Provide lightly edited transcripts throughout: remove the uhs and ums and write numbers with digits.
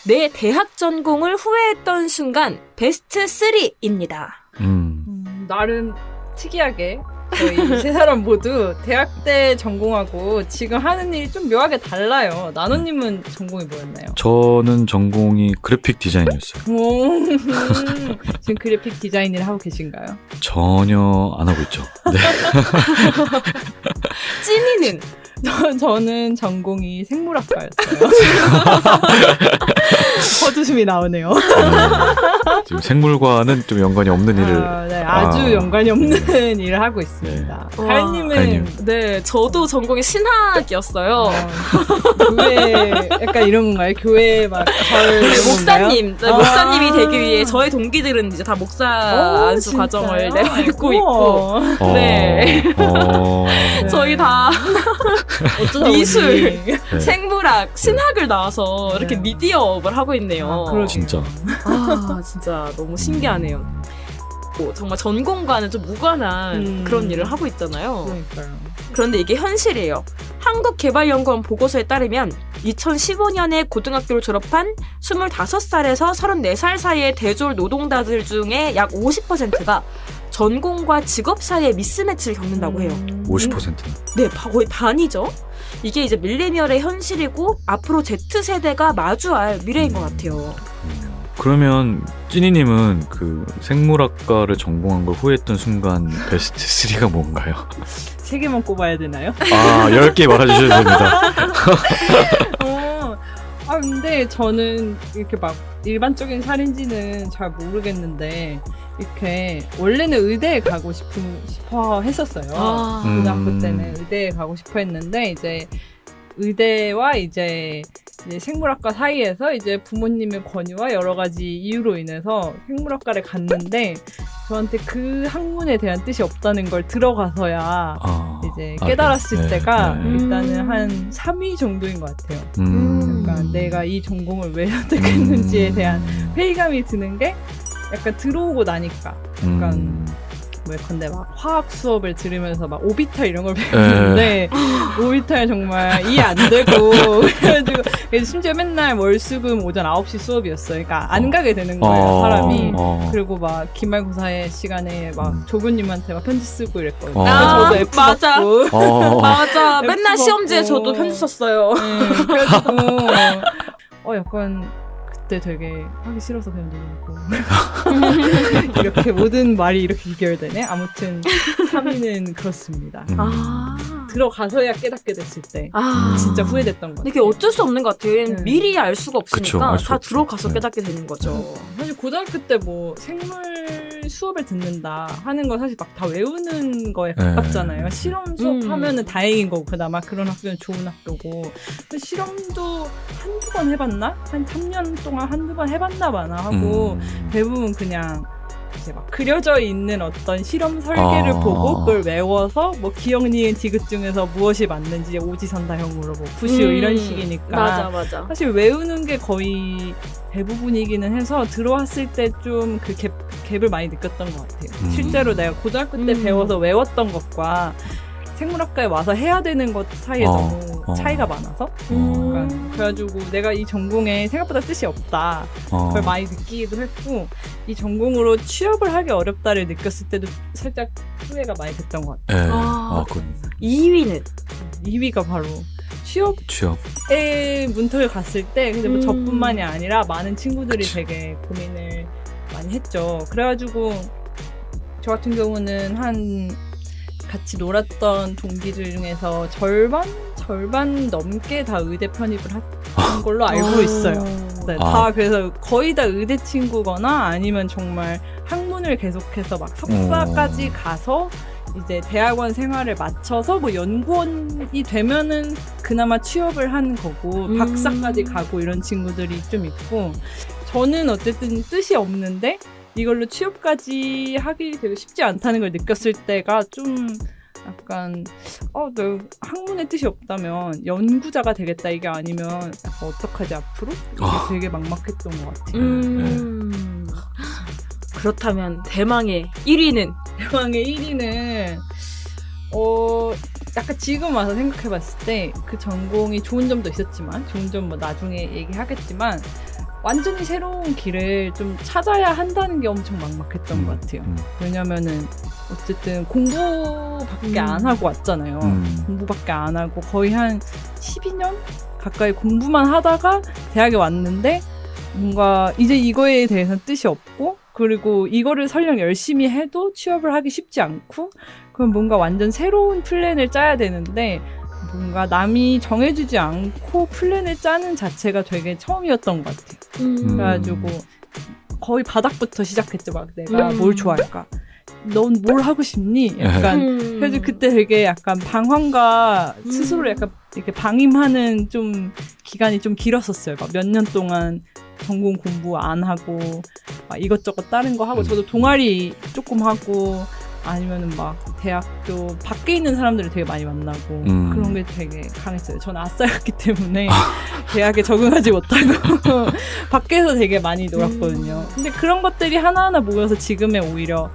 내 대학 전공을 후회했던 순간 베스트 3입니다. 나름 특이하게 저희 세 사람 모두 대학 때 전공하고 지금 하는 일이 좀 묘하게 달라요. 나노님은 전공이 뭐였나요? 저는 전공이 그래픽 디자인이었어요. 지금 그래픽 디자인을 하고 계신가요? 전혀 안 하고 있죠. 네. 찐이는? 저는 전공이 생물학과였어요. 헛웃음이 나오네요. 지금 생물과는 좀 연관이 없는 일을. 네, 아주 연관이 없는 일을 하고 있습니다. 네. 가연님은 가연님. 네, 저도 전공이 신학이었어요. 교회 약간 이런 건가요? 교회 막 네, 목사님, 네, 아. 목사님이 되기 위해 저희 동기들은 이제 다 목사 안수 진짜요? 과정을 밟고 있고, 우와. 네. 네. 저희 다 어쩌다 미술, 보니. 네. 생물학, 신학을 나와서 이렇게 네. 미디어업을 하고 있네요. 아, 그러게요. 진짜. 아, 진짜 너무 신기하네요. 정말 전공과는 좀 무관한 그런 일을 하고 있잖아요. 그러니까요. 그런데 이게 현실이에요. 한국개발연구원 보고서에 따르면 2015년에 고등학교를 졸업한 25살에서 34살 사이의 대졸 노동자들 중에 약 50%가 전공과 직업 사이의 미스매치를 겪는다고 해요. 50%는. 네, 거의 반이죠. 이게 이제 밀레니얼의 현실이고 앞으로 Z세대가 마주할 미래인 것 같아요. 그러면 찐이님은 그 생물학과를 전공한 걸 후회했던 순간 베스트 3가 뭔가요? 3개만 꼽아야 되나요? 10개 말해주셔도 됩니다. 근데 저는 이렇게 막 일반적인 살인지는 잘 모르겠는데 이렇게 원래는 의대에 가고 싶어 했었어요. 고등학교 때는 의대에 가고 싶어 했는데 이제 의대와 이제 생물학과 사이에서 이제 부모님의 권유와 여러 가지 이유로 인해서 생물학과를 갔는데 저한테 그 학문에 대한 뜻이 없다는 걸 들어가서야 이제 깨달았을 네, 때가 네. 일단은 한 3위 정도인 것 같아요. 음. 약간 내가 이 전공을 왜 선택했는지에 대한 회의감이 드는 게 약간 들어오고 나니까 약간 근데 막 화학 수업을 들으면서 막 오비탈 이런 걸 배웠는데 오비탈 정말 이해 안 되고 그래가지고 심지어 맨날 월수금 오전 9시 수업이었어요. 그러니까 안 가게 되는 거예요, 사람이. 그리고 막 기말고사의 시간에 막 조교님한테 막 편지 쓰고 이랬거든요. 저도 F 맞아. 받고. 맞아. F 맨날 시험지에 받고. 저도 편지 썼어요. 네, 그래가지고 약간 그때 되게 하기 싫어서 그냥 누르고 이렇게 모든 말이 이렇게 귀결되네. 아무튼 3위는 그렇습니다. 들어가서야 깨닫게 됐을 때 진짜 후회됐던 것 같아요. 이게 어쩔 수 없는 것 같아요. 네. 미리 알 수가 없으니까 그쵸, 알 수 다 없죠. 들어가서 네. 깨닫게 되는 거죠. 사실 고등학교 때 뭐 생물 수업을 듣는다 하는 건 사실 막 다 외우는 거에 가깝잖아요. 실험 수업 하면은 다행인 거고 그나마 그런 학교는 좋은 학교고 근데 실험도 한두 번 해봤나? 한 3년 동안 한두 번 해봤나 마나 하고 대부분 그냥 이제 막 그려져 있는 어떤 실험 설계를 보고 그걸 외워서 뭐 기억, 니은, 디귿 중에서 무엇이 맞는지 오지선다형으로 뭐 푸시오 이런 식이니까 맞아. 사실 외우는 게 거의 대부분이기는 해서 들어왔을 때 좀 그 갭을 많이 느꼈던 것 같아요. 실제로 내가 고등학교 때 배워서 외웠던 것과 생물학과에 와서 해야 되는 것 사이에 너무 차이가 많아서 그래가지고 내가 이 전공에 생각보다 뜻이 없다 그걸 많이 느끼기도 했고 이 전공으로 취업을 하기 어렵다를 느꼈을 때도 살짝 후회가 많이 됐던 것 같아요. 2위는? 2위가 바로 취업. 취업에 문턱을 갔을 때 근데 뭐 저뿐만이 아니라 많은 친구들이 되게 고민을 많이 했죠. 그래가지고 저 같은 경우는 한 같이 놀았던 동기들 중에서 절반 넘게 다 의대 편입을 한 걸로 알고 있어요. 네, 다 그래서 거의 다 의대 친구거나 아니면 정말 학문을 계속해서 막 석사까지 가서 이제 대학원 생활을 마쳐서 뭐 연구원이 되면은 그나마 취업을 한 거고 박사까지 가고 이런 친구들이 좀 있고 저는 어쨌든 뜻이 없는데 이걸로 취업까지 하기 되게 쉽지 않다는 걸 느꼈을 때가 좀 약간 너 학문에 뜻이 없다면 연구자가 되겠다 이게 아니면 약간 어떡하지 앞으로? 되게 막막했던 것 같아요. 그렇다면 대망의 1위는? 대망의 1위는 약간 지금 와서 생각해봤을 때 그 전공이 좋은 점도 있었지만 좋은 점 뭐 나중에 얘기하겠지만 완전히 새로운 길을 좀 찾아야 한다는 게 엄청 막막했던 것 같아요. 왜냐면은 어쨌든 공부밖에 안 하고 왔잖아요. 공부밖에 안 하고 거의 한 12년 가까이 공부만 하다가 대학에 왔는데 뭔가 이제 이거에 대해서는 뜻이 없고 그리고 이거를 설령 열심히 해도 취업을 하기 쉽지 않고 그럼 뭔가 완전 새로운 플랜을 짜야 되는데 뭔가 남이 정해주지 않고 플랜을 짜는 자체가 되게 처음이었던 것 같아요. 그래가지고 거의 바닥부터 시작했죠. 막 내가 뭘 좋아할까? 넌 뭘 하고 싶니? 약간 그래서 그때 되게 약간 방황과 스스로 약간 이렇게 방임하는 좀 기간이 좀 길었었어요. 막 몇 년 동안 전공 공부 안 하고 막 이것저것 다른 거 하고 저도 동아리 조금 하고 아니면은 막 대학교 밖에 있는 사람들을 되게 많이 만나고 그런 게 되게 강했어요. 저는 아싸였기 때문에 대학에 적응하지 못하고 밖에서 되게 많이 놀았거든요. 근데 그런 것들이 하나하나 모여서 지금의 오히려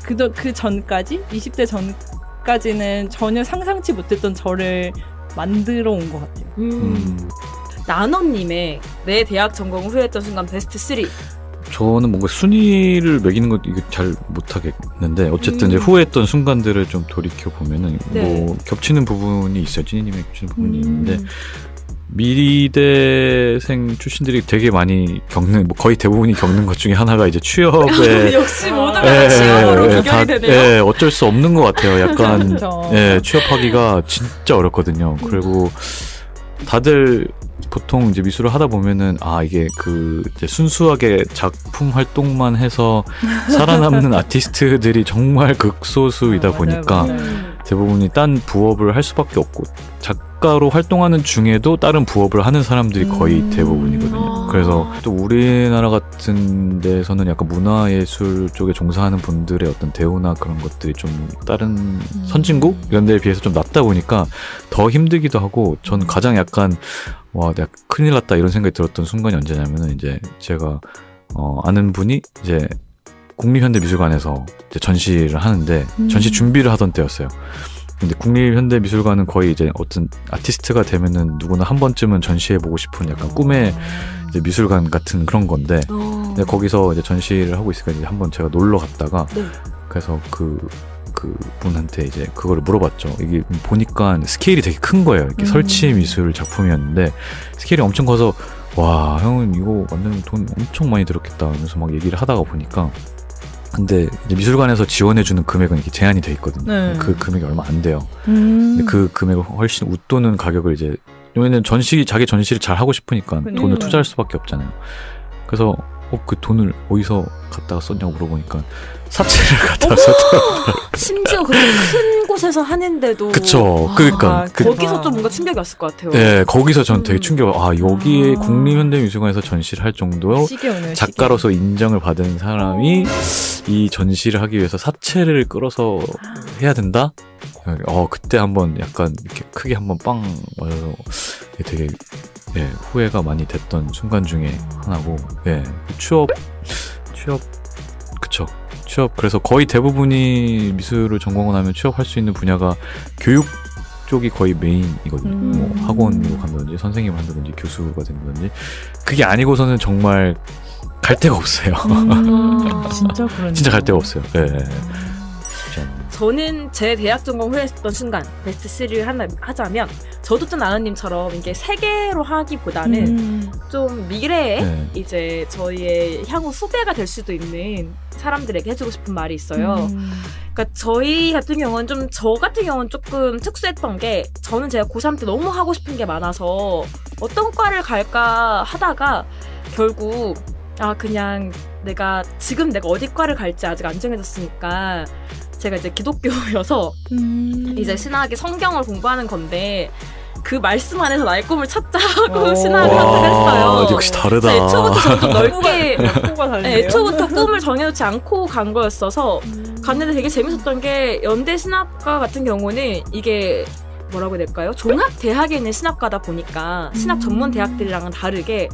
그 전까지 20대 전까지는 전혀 상상치 못했던 저를 만들어 온 것 같아요. 나너님의 내 대학 전공 후회했던 순간 베스트 3. 저는 뭔가 순위를 매기는 것 이게 잘 못하겠는데 어쨌든 이제 후회했던 순간들을 좀 돌이켜 보면은 네. 뭐 겹치는 부분이 있어요. 찐이님의 겹치는 부분이 있는데 미리대생 출신들이 되게 많이 겪는 뭐 거의 대부분이 겪는 것 중에 하나가 이제 취업에 역시 모두가 취업으로 비교이 되네요. 예, 어쩔 수 없는 것 같아요. 약간 그렇죠. 예, 취업하기가 진짜 어렵거든요. 그리고 다들 보통 이제 미술을 하다 보면은 이게 그 이제 순수하게 작품 활동만 해서 살아남는 아티스트들이 정말 극소수이다 보니까 대부분이 딴 부업을 할 수밖에 없고 작가로 활동하는 중에도 다른 부업을 하는 사람들이 거의 대부분이거든요. 그래서 또 우리나라 같은 데서는 약간 문화예술 쪽에 종사하는 분들의 어떤 대우나 그런 것들이 좀 다른 선진국 이런 데에 비해서 좀 낮다 보니까 더 힘들기도 하고 전 가장 약간 와 내가 큰일 났다 이런 생각이 들었던 순간이 언제냐면은 이제 제가 아는 분이 이제 국립현대미술관에서 이제 전시를 하는데 전시 준비를 하던 때였어요. 근데 국립현대미술관은 거의 이제 어떤 아티스트가 되면은 누구나 한 번쯤은 전시해보고 싶은 약간 꿈의 이제 미술관 같은 그런 건데 근데 거기서 이제 전시를 하고 있으니까 이제 한번 제가 놀러 갔다가 그래서 그 분한테 이제 그거를 물어봤죠. 이게 보니까 스케일이 되게 큰 거예요. 이렇게 설치 미술 작품이었는데 스케일이 엄청 커서 와 형은 이거 완전 돈 엄청 많이 들었겠다 하면서 막 얘기를 하다가 보니까 근데 이제 미술관에서 지원해주는 금액은 이렇게 제한이 돼 있거든요. 네. 그 금액이 얼마 안 돼요. 근데 그 금액을 훨씬 웃도는 가격을 이제 왜냐면 자기 전시를 잘 하고 싶으니까 돈을 투자할 수밖에 없잖아요. 그래서 그 돈을 어디서 갖다가 썼냐고 물어보니까 사채를 갖다가 썼더라고요. 심지어 그렇게 큰 곳에서 하는데도 그쵸. 그러니까 거기서 좀 뭔가 충격이 왔을 것 같아요. 네, 거기서 전 되게 충격. 여기에 국립현대미술관에서 전시를 할 정도로 작가로서 인정을 받은 사람이 이 전시를 하기 위해서 사채를 끌어서 해야 된다? 그때 한번 약간 이렇게 크게 한번 빵 맞아서 되게 후회가 많이 됐던 순간 중에 하나고, 취업, 그쵸. 취업, 그래서 거의 대부분이 미술을 전공을 하면 취업할 수 있는 분야가 교육 쪽이 거의 메인이거든요. 뭐 학원으로 간다든지 선생님을 한다든지 교수가 된다든지 그게 아니고서는 정말 갈 데가 없어요. 진짜 그러네. 진짜 갈 데가 없어요. 저는 제 대학 전공 후회했던 순간 베스트 3를 하자면 저도 좀 나은님처럼 이게 세 개로 하기보다는 좀 미래에 이제 저희의 향후 후배가 될 수도 있는 사람들에게 해주고 싶은 말이 있어요. 그러니까 저희 같은 경우는 저 같은 경우는 조금 특수했던 게 저는 제가 고3 때 너무 하고 싶은 게 많아서 어떤 과를 갈까 하다가 결국 그냥 지금 내가 어디 과를 갈지 아직 안 정해졌으니까 제가 이제 기독교여서 이제 신학의 성경을 공부하는 건데 그 말씀 안에서 나의 꿈을 찾자고 신학을 선택했어요. 역시 다르다. 애초부터 저도 넓게 달리네요. 애초부터 꿈을 정해놓지 않고 간 거였어서 갔는데 되게 재밌었던 게 연대 신학과 같은 경우는 이게 뭐라고 해야 될까요? 종합대학에 있는 신학과다 보니까 신학 전문 대학들이랑은 다르게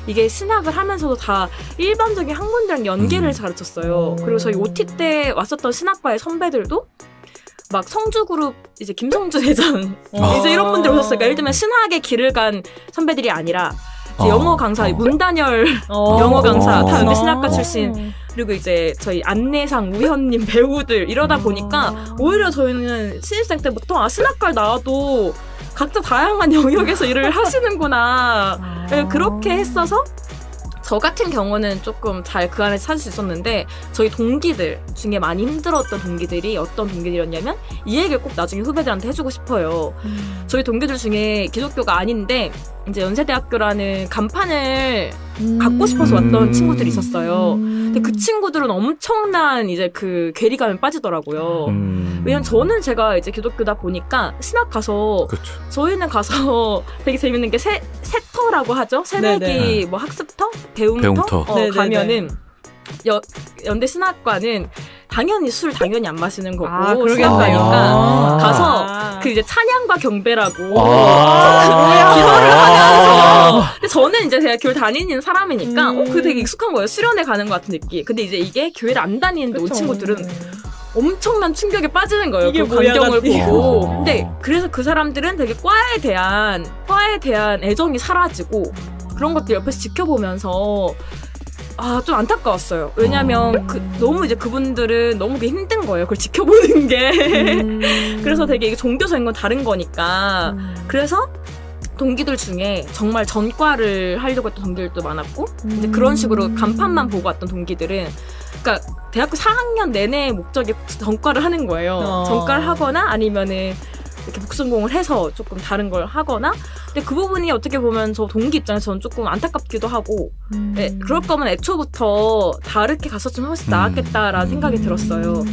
이게 신학을 하면서도 다 일반적인 학문들랑 연계를 가르쳤어요. 그리고 저희 OT 때 왔었던 신학과의 선배들도 막 성주그룹 이제 김성주 대장 이제 이런 분들 오셨어요. 그러니까 예를 들면 신학의 길을 간 선배들이 아니라 이제 영어 강사 문단열 영어 강사 다 연대 신학과 출신. 그리고 이제 저희 안내상, 우현님, 배우들 이러다 보니까 오히려 저희는 신입생 때부터 신학과를 나와도 각자 다양한 영역에서 일을 하시는구나. 그렇게 했어서 저 같은 경우는 조금 잘 그 안에 찾을 수 있었는데 저희 동기들 중에 많이 힘들었던 동기들이 어떤 동기들이었냐면 이 얘기를 꼭 나중에 후배들한테 해주고 싶어요. 저희 동기들 중에 기독교가 아닌데 이제 연세대학교라는 간판을 갖고 싶어서 왔던 친구들이 있었어요. 근데 그 친구들은 엄청난 이제 그 괴리감에 빠지더라고요. 왜냐면 저는 제가 이제 기독교다 보니까 신학 가서 그렇죠. 저희는 가서 되게 재밌는 게 세터라고 하죠. 새내기 네네. 뭐 학습터? 배움터? 배움터. 네네네. 가면은 연대 신학과는 당연히 술 당연히 안 마시는 거고 그러겠네요. 신학과니까 가서 아. 그 이제 찬양과 경배라고 기도를 하면서 근데 저는 이제 제가 교회 다니는 사람이니까 그게 되게 익숙한 거예요. 수련회 가는 것 같은 느낌. 근데 이제 이게 교회를 안 다니는 온 친구들은 엄청난 충격에 빠지는 거예요. 이게 그 광경을 뭐야, 보고. 근데 그래서 그 사람들은 되게 과에 대한 애정이 사라지고 그런 것들 옆에서 지켜보면서 좀 안타까웠어요. 왜냐면 너무 이제 그분들은 너무 그게 힘든 거예요. 그걸 지켜보는 게. 그래서 되게 이게 종교적인 건 다른 거니까. 그래서 동기들 중에 정말 전과를 하려고 했던 동기들도 많았고 이제 그런 식으로 간판만 보고 왔던 동기들은 그러니까 대학교 4학년 내내 목적이 전과를 하는 거예요. 전과를 하거나 아니면은 이렇게 복순공을 해서 조금 다른 걸 하거나 근데 그 부분이 어떻게 보면 저 동기 입장에서는 조금 안타깝기도 하고 네, 그럴 거면 애초부터 다르게 갔었으면 훨씬 나았겠다라는 생각이 들었어요.